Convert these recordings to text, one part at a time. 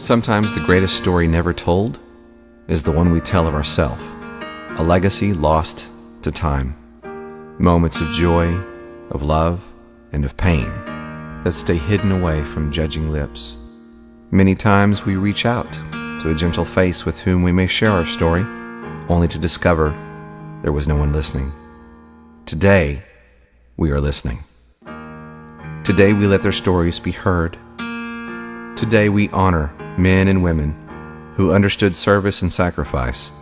Sometimes the greatest story never told is the one we tell of ourselves, a legacy lost to time. Moments of joy, of love, and of pain that stay hidden away from judging lips. Many times we reach out to a gentle face with whom we may share our story, only to discover there was no one listening. Today, we are listening. Today, we let their stories be heard. Today, we honor men and women who understood service and sacrifice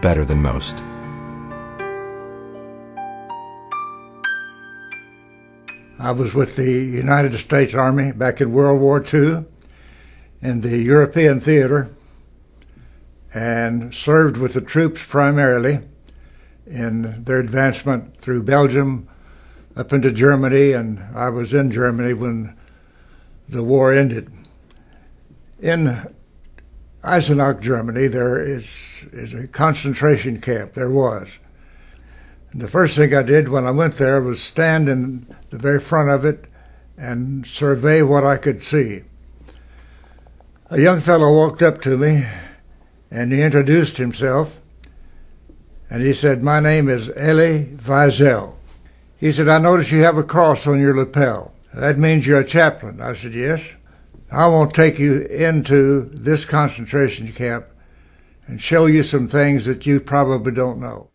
better than most. I was with the United States Army back in World War II in the European theater and served with the troops primarily in their advancement through Belgium up into Germany, and I was in Germany when the war ended. In Eisenach, Germany, there is a concentration camp. There was. And the first thing I did when I went there was stand in the very front of it and survey what I could see. A young fellow walked up to me and he introduced himself, and he said, "My name is Elie Wiesel." He said, "I notice you have a cross on your lapel. That means you're a chaplain." I said, "Yes. I want to take you into this concentration camp and show you some things that you probably don't know."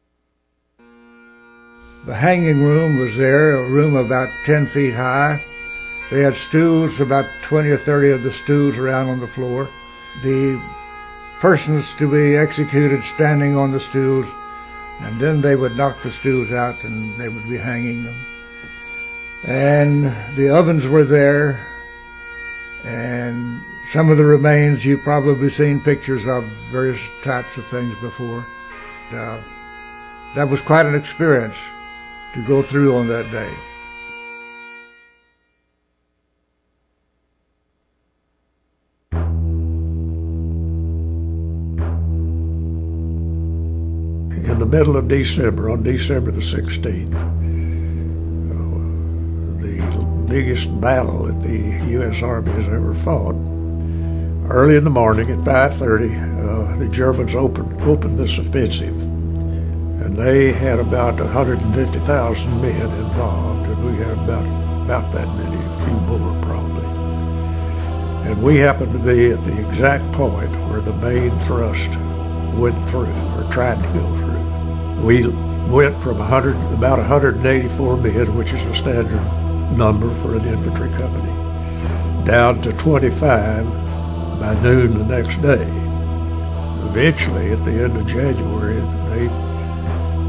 The hanging room was there, a room about 10 feet high. They had stools, about 20 or 30 of the stools around on the floor. The persons to be executed standing on the stools, and then they would knock the stools out and they would be hanging them. And the ovens were there, and some of the remains you've probably seen pictures of various types of things before. That was quite an experience to go through on that day. In the middle of December, on December the 16th, the biggest battle that the U.S. Army has ever fought. Early in the morning at 5:30, the Germans opened this offensive, and they had about 150,000 men involved, and we had about that many, a few more probably. And we happened to be at the exact point where the main thrust went through, or tried to go through. We went from about 184 men, which is the standard number for an infantry company, down to 25 by noon the next day. Eventually, at the end of January,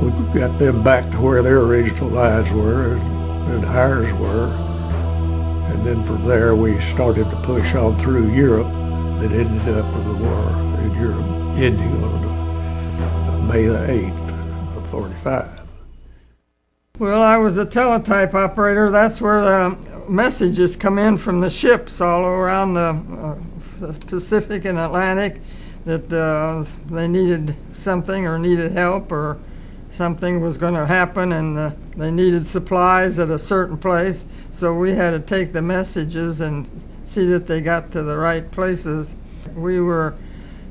we got them back to where their original lines were and ours were. And then from there, we started to push on through Europe that ended up with the war in Europe ending on May the 8th of 45. Well, I was a teletype operator. That's where the messages come in from the ships all around the Pacific and Atlantic, that they needed something or needed help or something was going to happen, and they needed supplies at a certain place. So we had to take the messages and see that they got to the right places. We were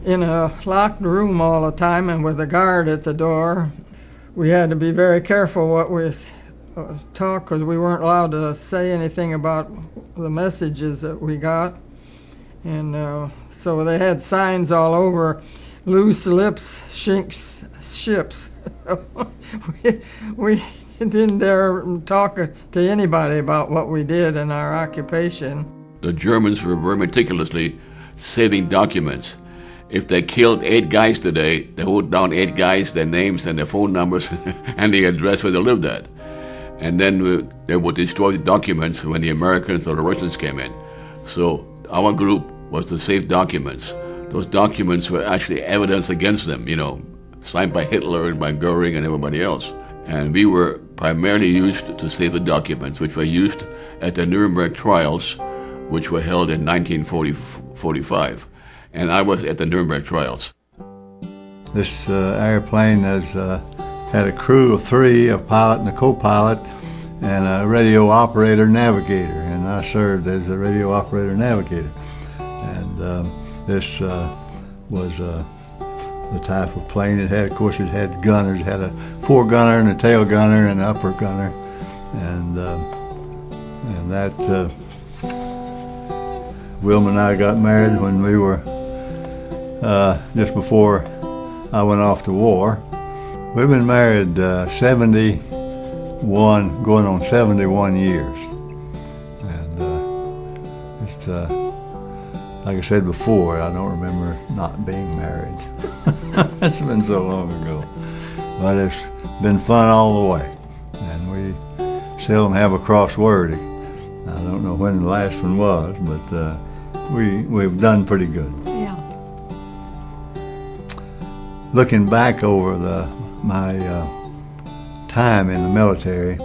in a locked room all the time and with a guard at the door. We had to be very careful what we talk, because we weren't allowed to say anything about the messages that we got. And so they had signs all over, "Loose lips sinks ships." we didn't dare talk to anybody about what we did in our occupation. The Germans were very meticulously saving documents. If they killed 8 guys today, they wrote down 8 guys, their names and their phone numbers and the address where they lived at. And then they would destroy the documents when the Americans or the Russians came in. So our group was to save documents. Those documents were actually evidence against them, signed by Hitler and by Goering and everybody else. And we were primarily used to save the documents, which were used at the Nuremberg trials, which were held in 1945. And I was at the Nuremberg trials. This airplane has had a crew of 3, a pilot and a co-pilot, and a radio operator navigator, and I served as the radio operator navigator. And this was the type of plane it had. Of course, it had gunners. It had a foregunner and a tail gunner and an upper gunner, and that Wilma and I got married when we were just before I went off to war. We've been married 71, going on 71 years, and it's like I said before, I don't remember not being married. It's been so long ago. But it's been fun all the way. And we seldom have a crossword. I don't know when the last one was, but we've done pretty good. Yeah. Looking back over my time in the military,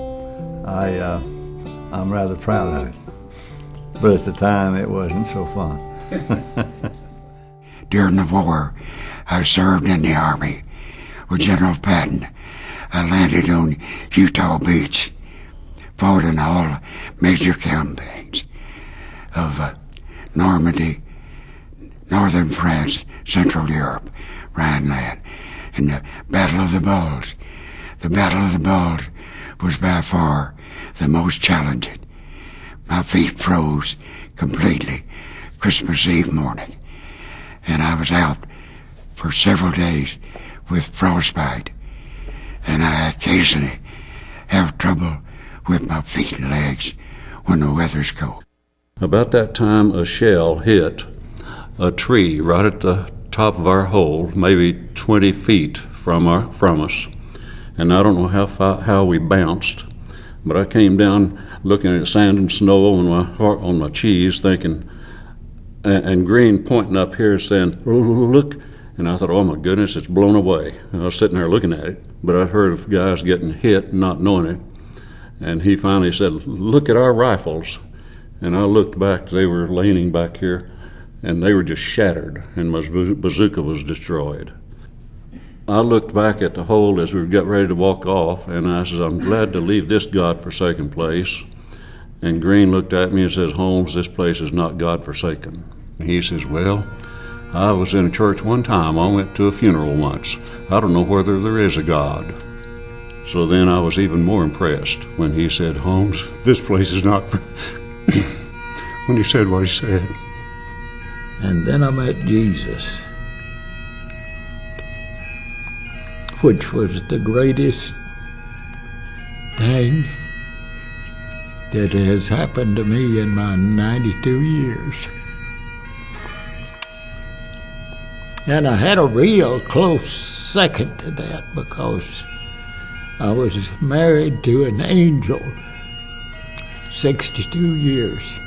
I'm rather proud of it. But at the time, it wasn't so fun. During the war, I served in the Army with General Patton. I landed on Utah Beach, fought in all major campaigns of Normandy, northern France, Central Europe, Rhineland, and the Battle of the Bulge. The Battle of the Bulge was by far the most challenging. My feet froze completely Christmas Eve morning, and I was out for several days with frostbite, and I occasionally have trouble with my feet and legs when the weather's cold. About that time, a shell hit a tree right at the top of our hole, maybe 20 feet from us, and I don't know how we bounced, but I came down looking at sand and snow on my cheese, thinking, and Green pointing up here saying, "Look," and I thought, "Oh my goodness, it's blown away." And I was sitting there looking at it, but I heard of guys getting hit and not knowing it, and he finally said, "Look at our rifles," and I looked back. They were leaning back here, and they were just shattered, and my bazooka was destroyed. I looked back at the hole as we got ready to walk off, and I said, "I'm glad to leave this God-forsaken place." And Green looked at me and says, "Holmes, this place is not God-forsaken." He says, "Well, I was in a church one time. I went to a funeral once. I don't know whether there is a God." So then I was even more impressed when he said, "Holmes, this place is not..." when he said what he said. And then I met Jesus, which was the greatest thing that has happened to me in my 92 years. And I had a real close second to that because I was married to an angel 62 years.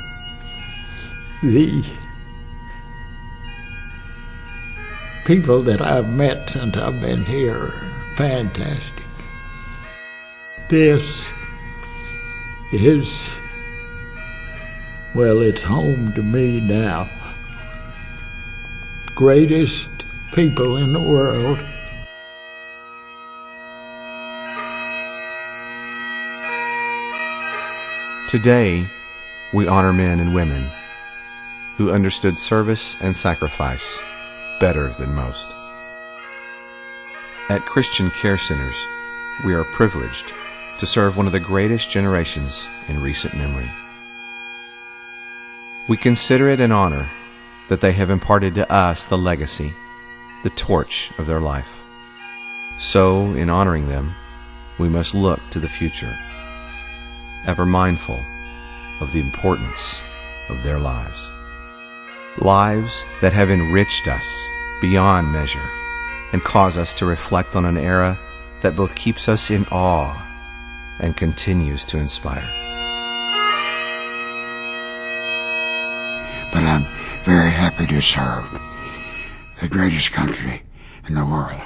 The people that I've met since I've been here are fantastic. This is, well, it's home to me now. Greatest people in the world. Today, we honor men and women who understood service and sacrifice better than most. At Christian Care Centers, we are privileged to serve one of the greatest generations in recent memory. We consider it an honor that they have imparted to us the legacy, the torch of their life. So, in honoring them, we must look to the future, ever mindful of the importance of their lives. Lives that have enriched us beyond measure and cause us to reflect on an era that both keeps us in awe and continues to inspire. But I'm very happy to serve the greatest country in the world.